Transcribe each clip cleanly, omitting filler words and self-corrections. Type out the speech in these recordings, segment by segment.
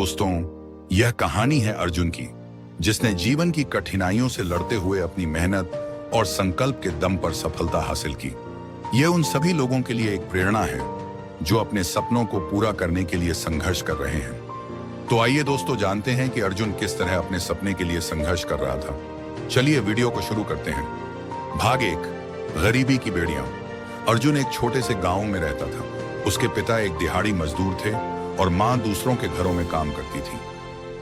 दोस्तों, यह कहानी है अर्जुन की, जिसने जीवन की कठिनाइयों से लड़ते हुए अपनी मेहनत और संकल्प के दम पर सफलता हासिल की। यह उन सभी लोगों के लिए एक प्रेरणा है जो अपने सपनों को पूरा करने के लिए संघर्ष कर रहे हैं। तो आइए दोस्तों, जानते हैं कि अर्जुन किस तरह अपने सपने के लिए संघर्ष कर रहा था। चलिए वीडियो को शुरू करते हैं। भाग 1, गरीबी की बेड़ियां। अर्जुन एक छोटे से गांव में रहता था। उसके पिता एक दिहाड़ी मजदूर थे और मां दूसरों के घरों में काम करती थी।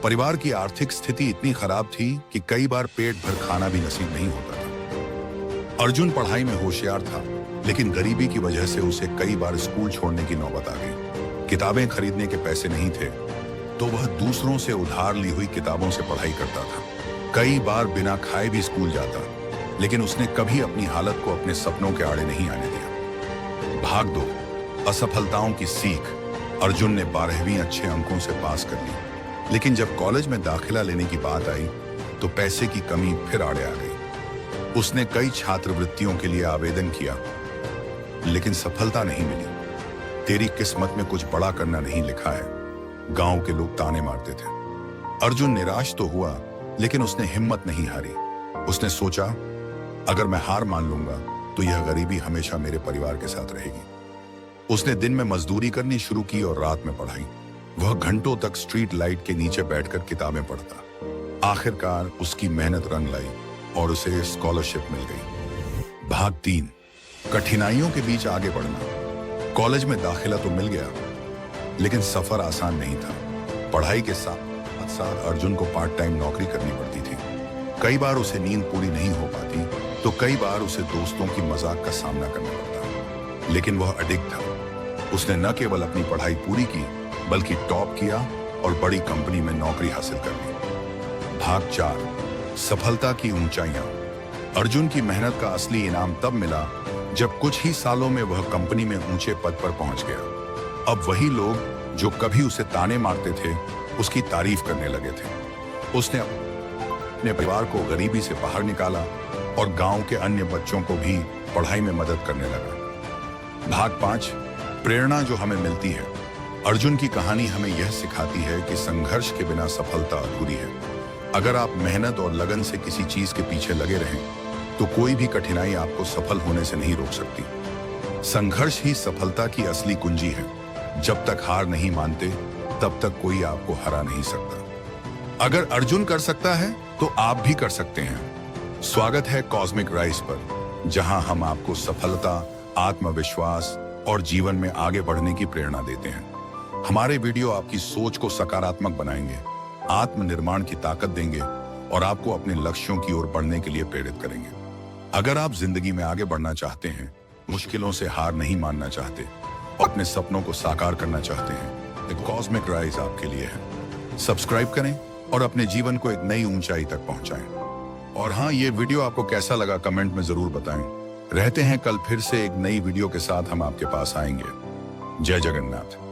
परिवार की आर्थिक स्थिति इतनी खराब थी कि कई बार पेट भर खाना भी नसीब नहीं होता था। अर्जुन पढ़ाई में होशियार था, लेकिन गरीबी की वजह से उसे कई बार स्कूल छोड़ने की नौबत आ गई। किताबें खरीदने के पैसे नहीं थे, तो वह दूसरों से उधार ली हुई किताबों से पढ़ाई करता था। कई बार बिना खाए भी स्कूल जाता, लेकिन उसने कभी अपनी हालत को अपने सपनों के आड़े नहीं आने दिया। भाग 2, असफलताओं की सीख। अर्जुन ने 12वीं अच्छे अंकों से पास कर ली, लेकिन जब कॉलेज में दाखिला लेने की बात आई तो पैसे की कमी फिर आड़े आ गई। उसने कई छात्रवृत्तियों के लिए आवेदन किया, लेकिन सफलता नहीं मिली। तेरी किस्मत में कुछ बड़ा करना नहीं लिखा है, गांव के लोग ताने मारते थे। अर्जुन निराश तो हुआ, लेकिन उसने हिम्मत नहीं हारी। उसने सोचा, अगर मैं हार मान लूंगा तो यह गरीबी हमेशा मेरे परिवार के साथ रहेगी। उसने दिन में मजदूरी करनी शुरू की और रात में पढ़ाई। वह घंटों तक स्ट्रीट लाइट के नीचे बैठकर किताबें पढ़ता। आखिरकार उसकी मेहनत रंग लाई और उसे स्कॉलरशिप मिल गई। भाग 3, कठिनाइयों के बीच आगे बढ़ना। कॉलेज में दाखिला तो मिल गया, लेकिन सफर आसान नहीं था। पढ़ाई के साथ साथ अर्जुन को पार्ट टाइम नौकरी करनी पड़ती थी। कई बार उसे नींद पूरी नहीं हो पाती, तो कई बार उसे दोस्तों की मजाक का सामना करना पड़ता, लेकिन वह अडिग था। उसने न केवल अपनी पढ़ाई पूरी की, बल्कि टॉप किया और बड़ी कंपनी में नौकरी हासिल कर ली। भाग 4, सफलता की ऊंचाइयां। अर्जुन की मेहनत का असली इनाम तब मिला जब कुछ ही सालों में वह कंपनी में ऊंचे पद पर पहुंच गया। अब वही लोग जो कभी उसे ताने मारते थे, उसकी तारीफ करने लगे थे। उसने अपने परिवार को गरीबी से बाहर निकाला और गांव के अन्य बच्चों को भी पढ़ाई में मदद करने लगा। भाग 5, प्रेरणा जो हमें मिलती है। अर्जुन की कहानी हमें यह सिखाती है कि संघर्ष के बिना सफलता अधूरी है। अगर आप मेहनत और लगन से किसी चीज के पीछे लगे रहें, तो कोई भी कठिनाई आपको सफल होने से नहीं रोक सकती। संघर्ष ही सफलता की असली कुंजी है। जब तक हार नहीं मानते, तब तक कोई आपको हरा नहीं सकता। अगर अर्जुन कर सकता है, तो आप भी कर सकते हैं। स्वागत है कॉस्मिक राइज पर, जहां हम आपको सफलता, आत्मविश्वास और जीवन में आगे बढ़ने की प्रेरणा देते हैं। हमारे वीडियो आपकी सोच को सकारात्मक बनाएंगे, आत्मनिर्माण की ताकत देंगे और आपको अपने लक्ष्यों की ओर बढ़ने के लिए प्रेरित करेंगे। अगर आप जिंदगी में आगे बढ़ना चाहते हैं, मुश्किलों से हार नहीं मानना चाहते और अपने सपनों को साकार करना चाहते हैं, तो कॉस्मिक राइज आपके लिए है। सब्सक्राइब करें और अपने जीवन को एक नई ऊंचाई तक पहुंचाएं। और हाँ, ये वीडियो आपको कैसा लगा कमेंट में जरूर बताएं। रहते हैं कल फिर से एक नई वीडियो के साथ हम आपके पास आएंगे। जय जगन्नाथ।